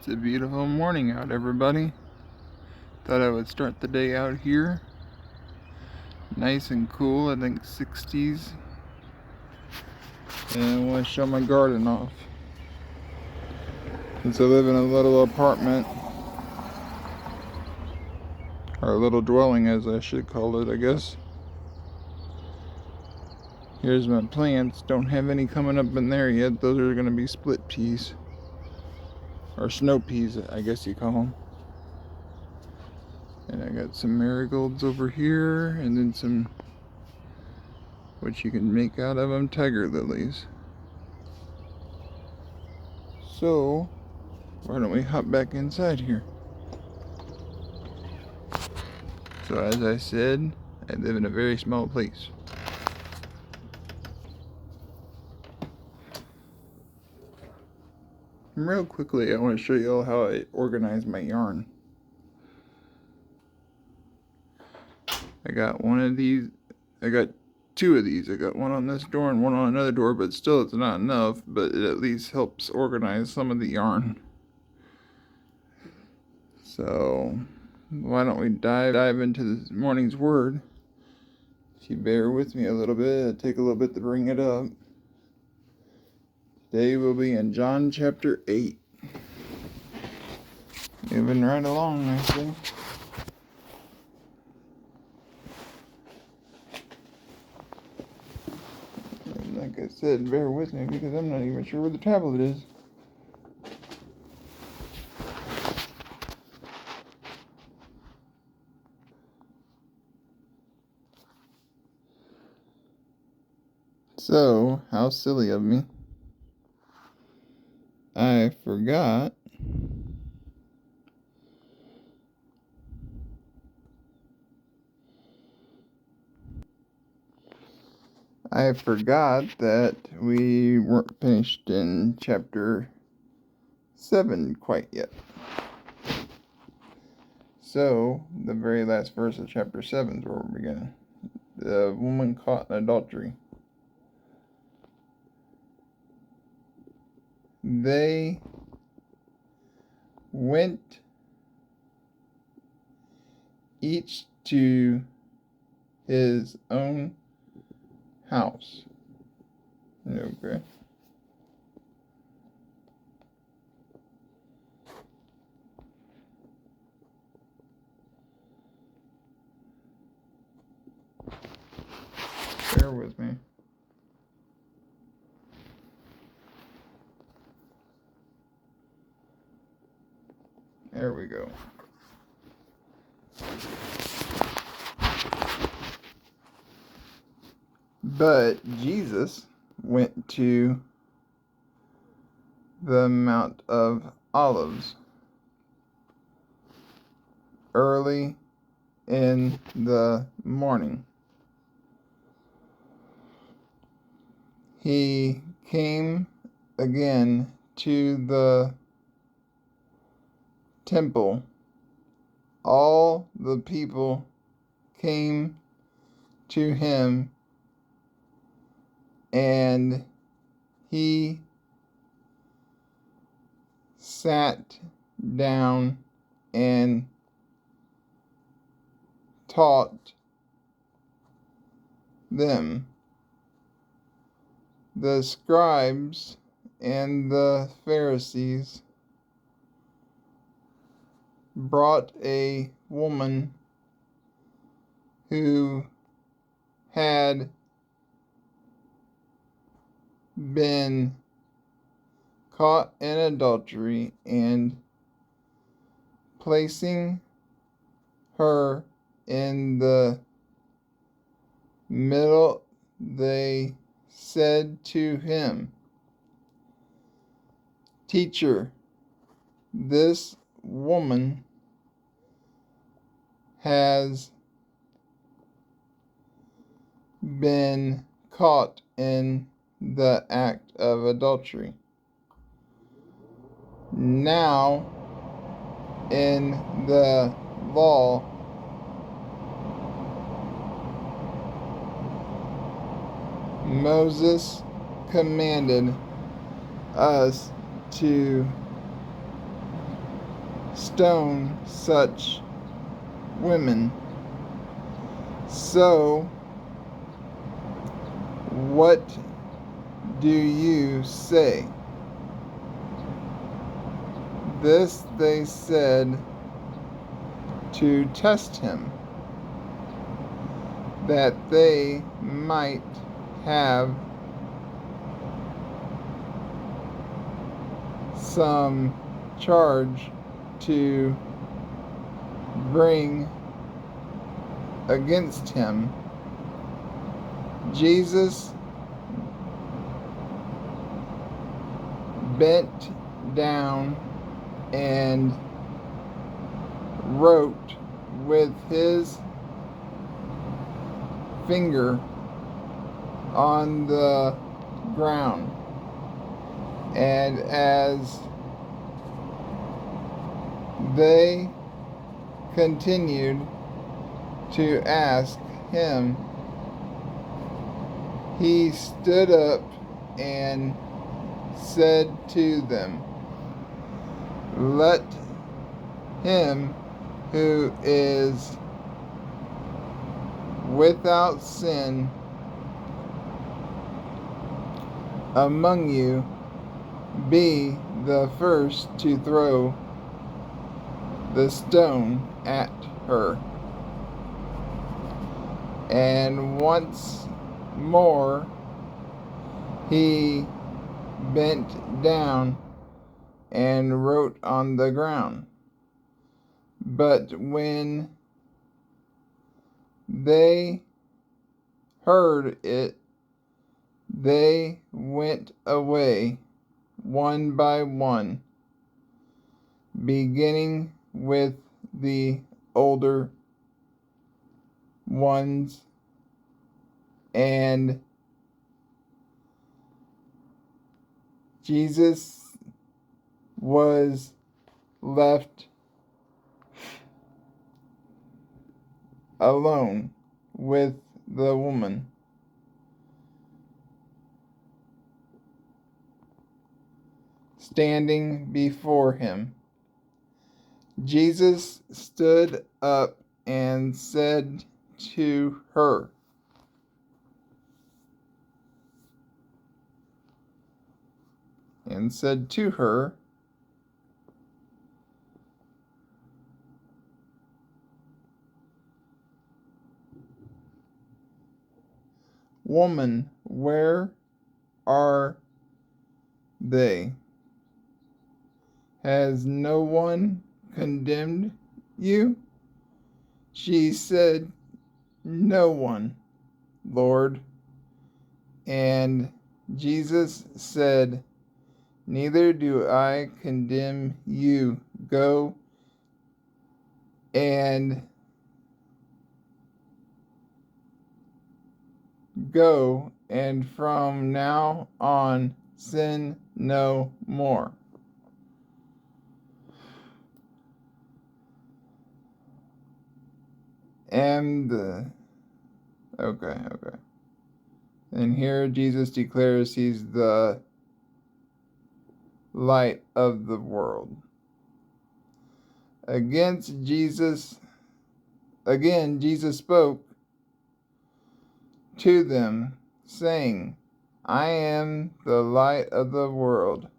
It's a beautiful morning out, everybody. Thought I would start the day out here. Nice and cool, I think 60s. And I want to show my garden off. Since I live in a little apartment, or a little dwelling as I should call it, I guess. Here's my plants. Don't have any coming up in there yet. Those are going to be split peas. Or snow peas, I guess you call them. And I got some marigolds over here, and then some, what you can make out of them, tiger lilies. So, why don't we hop back inside here? So as I said, I live in a very small place. And real quickly, I want to show you all how I organize my yarn. I got one of these, I got two of these. I got one on this door and one on another door, but still it's not enough, but it at least helps organize some of the yarn. So, why don't we dive into this morning's word? If you bear with me a little bit, it'll take a little bit to bring it up. Today we'll be in John chapter 8. Moving right along, I think. And like I said, bear with me because I'm not even sure where the tablet is. So, how silly of me. I forgot that we weren't finished in chapter 7 quite yet. So, the very last verse of chapter 7 is where we're beginning. The woman caught in adultery. They went each to his own house. Okay. Bear with me. There we go. But Jesus went to the Mount of Olives early in the morning. He came again to the temple. All the people came to him, and he sat down and taught them. The scribes and the Pharisees brought a woman who had been caught in adultery, and placing her in the middle, they said to him, "Teacher, this woman has been caught in the act of adultery. Now, in the law, Moses commanded us to stone such women. So, what do you say?" This they said to test him, that they might have some charge to bring against him. Jesus bent down and wrote with his finger on the ground. And as they continued to ask him, he stood up and said to them, "Let him who is without sin among you be the first to throw the stone at her." And once more he bent down and wrote on the ground. But when they heard it, they went away one by one, beginning with the older ones, and Jesus was left alone with the woman. Standing before him, Jesus stood up and said to her, "Woman, where are they? Has no one condemned you?" She said, "No one, Lord." And Jesus said, "Neither do I condemn you. Go and from now on sin no more." Okay. And here Jesus declares he's the light of the world. Again, Jesus spoke to them, saying, "I am the light of the world.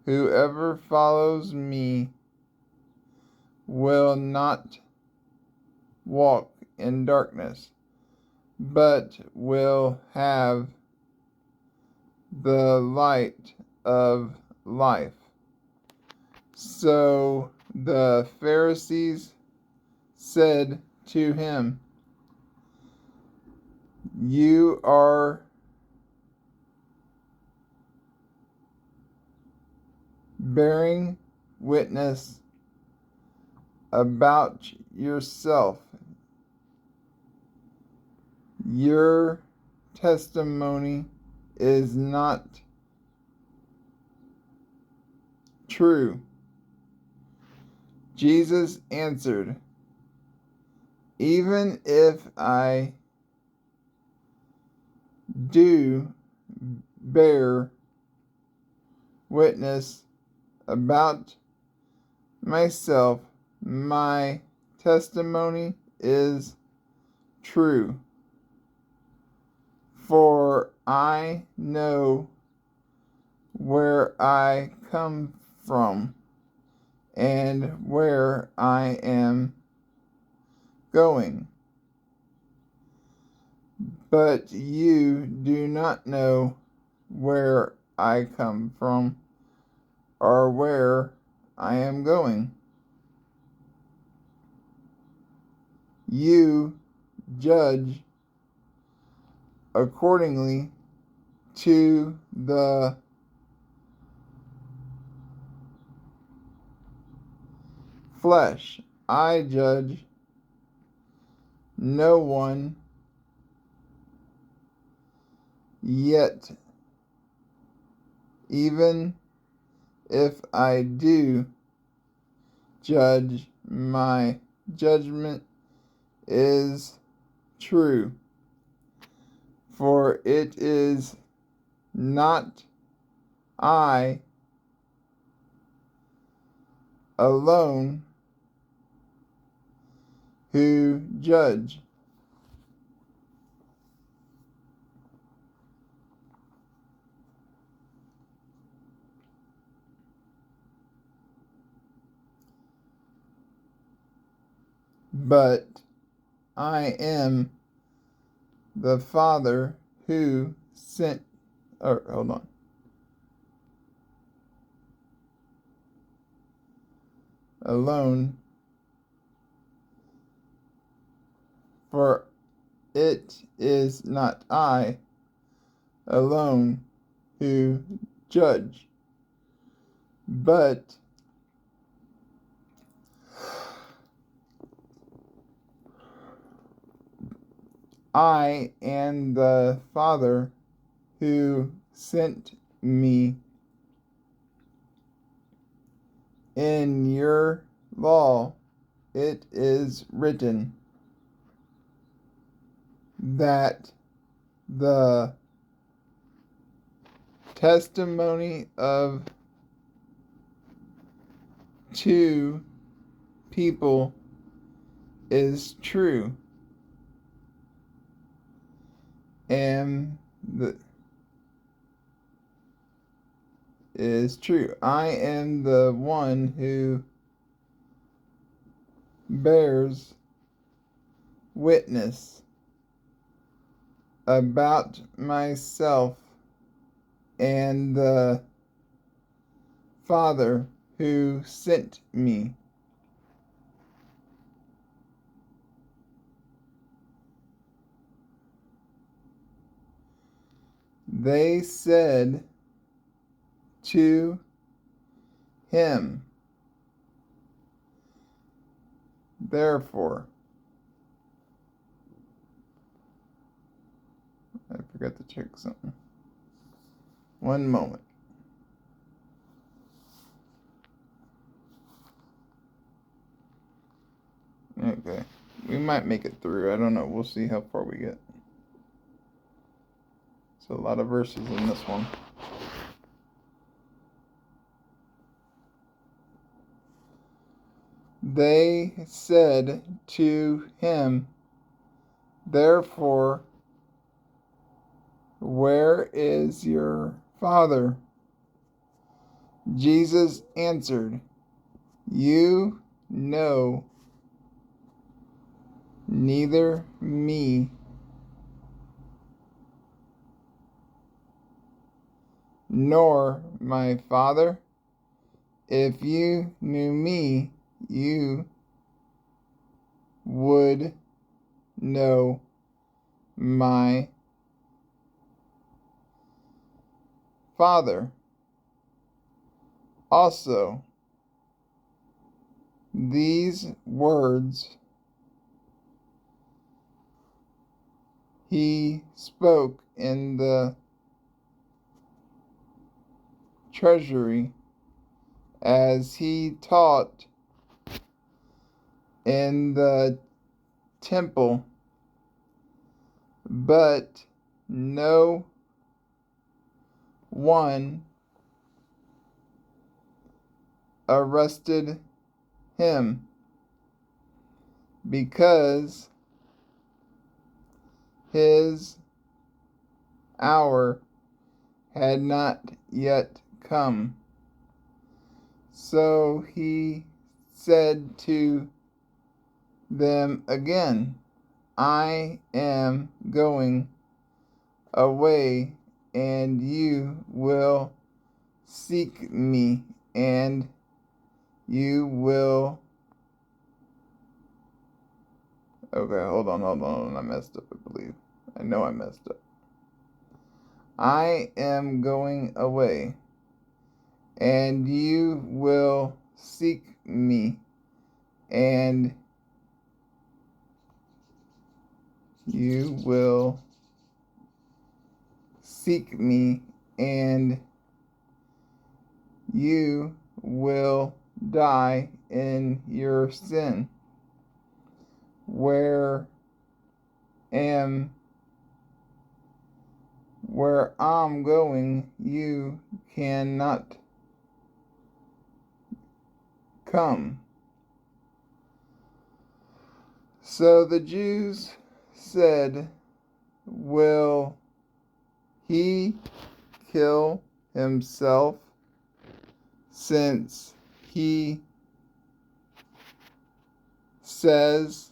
Whoever follows me will not walk in darkness, but will have the light of life." So the Pharisees said to him, "You are bearing witness about yourself. Your testimony is not true." Jesus answered, "Even if I do bear witness about myself, my testimony is true. For I know where I come from and where I am going. But you do not know where I come from or where I am going. You judge accordingly to the flesh. I judge no one, yet even if I do judge, my judgment is true. For it is not I alone who judge, but I am the Father who sent, hold on. Alone, for it is not I alone who judge, but I and the Father who sent me. In your law it is written that the testimony of two people is true, and is true. I am the one who bears witness about myself, and the Father who sent me. They said to him, therefore, I forgot to check something. One moment. Okay. We might make it through. I don't know. We'll see how far we get. It's a lot of verses in this one. They said to him, therefore, where is your Father? Jesus answered, you know neither me nor my Father. If you knew me, you would know my Father also. These words he spoke in the treasury as he taught in the temple, but no one arrested him, because his hour had not yet come. So he said to them again, I am going away, and you will seek me, and you will... Okay, hold on. I messed up, I believe. I know I messed up. I am going away, and you will seek me, and you will seek me, and you will die in your sin. Where I'm going, you cannot come. So the Jews said, will he kill himself, since he says,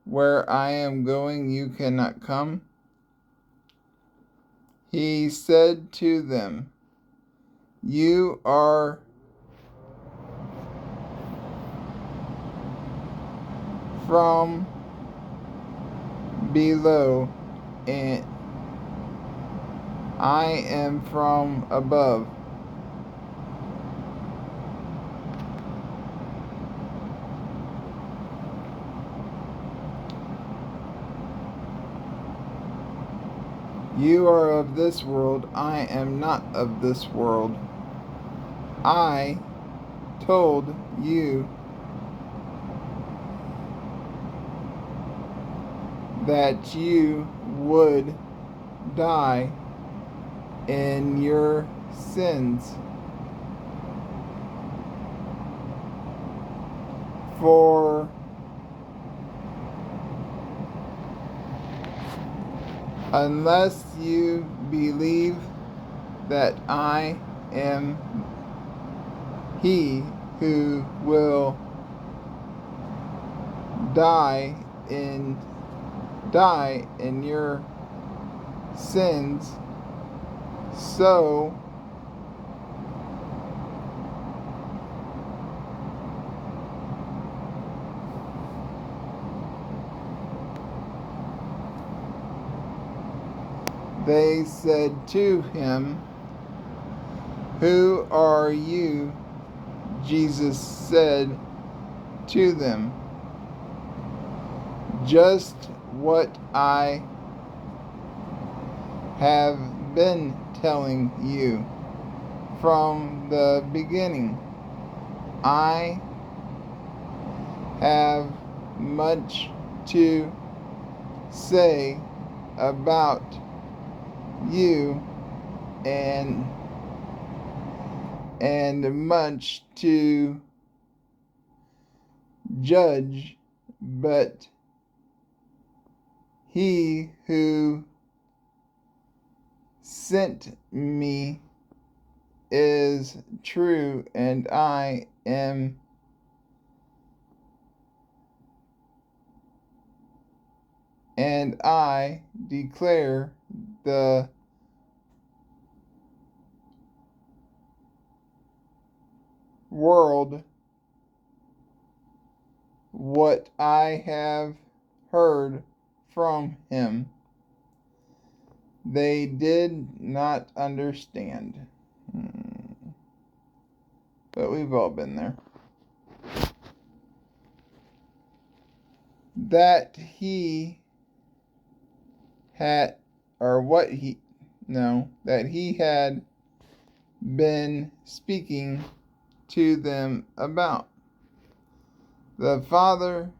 where I am going, you cannot come? He said to them, you are from below, and I am from above. You are of this world, I am not of this world. I told you that you would die in your sins. For unless you believe that I am he who will die in your sins, so they said to him, who are you? Jesus said to them, just what I have been telling you from the beginning. I have much to say about you, and much to judge, but he who sent me is true, and I declare the world what I have heard from him. They did not understand. But we've all been there. That he had, that he had been speaking to them about the Father,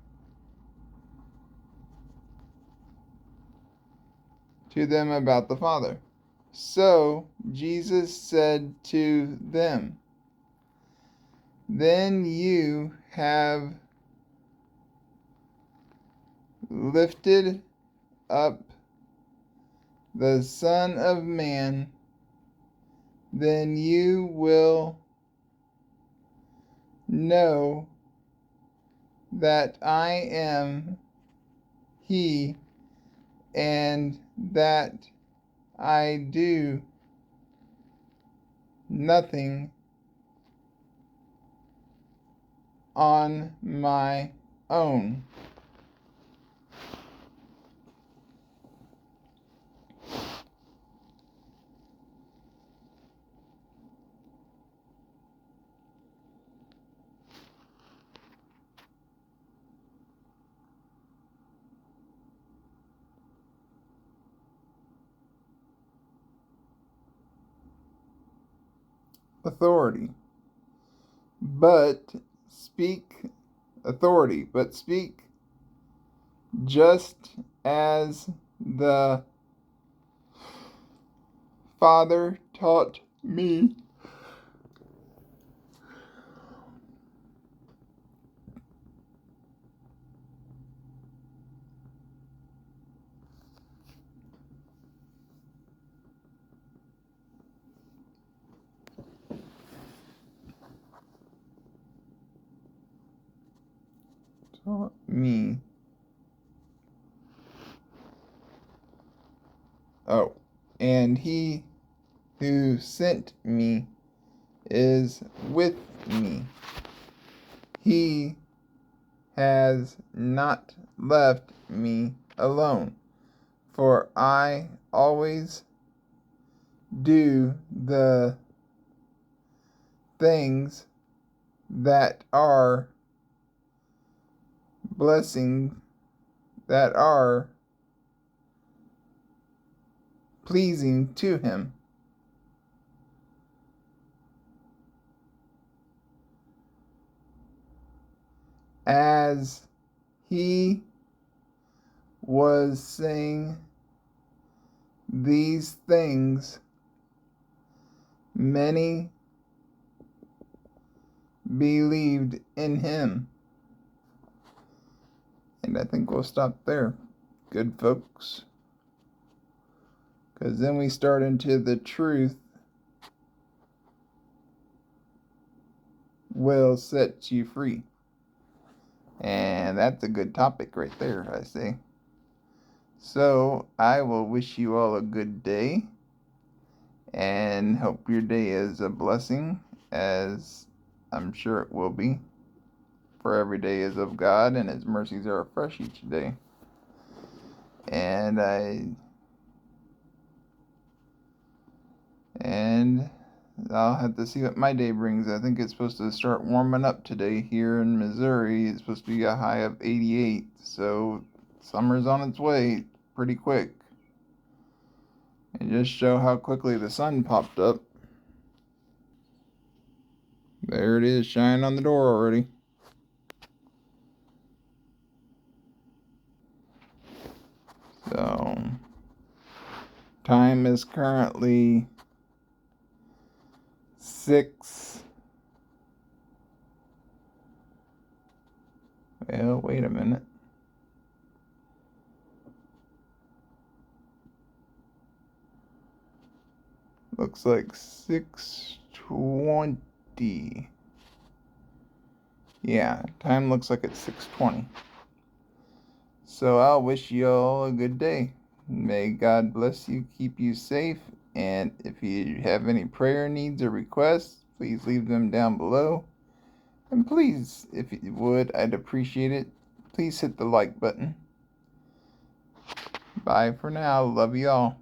So Jesus said to them, then you have lifted up the Son of Man, then you will know that I am He, and that I do nothing on my own. Authority. But speak but speak just as the Father taught me. Taught me. Oh, and he who sent me is with me. He has not left me alone, for I always do the things that are blessing, that are pleasing to him. As he was saying these things, many believed in him. And I think we'll stop there, good folks, because then we start into the truth will set you free. And that's a good topic right there, I say. So I will wish you all a good day and hope your day is a blessing, as I'm sure it will be. For every day is of God, and his mercies are fresh each day. And I'll have to see what my day brings. I think it's supposed to start warming up today here in Missouri. It's supposed to be a high of 88, so summer's on its way pretty quick. And just show how quickly the sun popped up. There it is, shining on the door already. So, time is currently 6. Well, wait a minute. Looks like 6:20. Yeah, time looks like it's 6:20. So I'll wish you all a good day. May God bless you, keep you safe, and if you have any prayer needs or requests, please leave them down below. And please, if you would, I'd appreciate it. Please hit the like button. Bye for now. Love you all.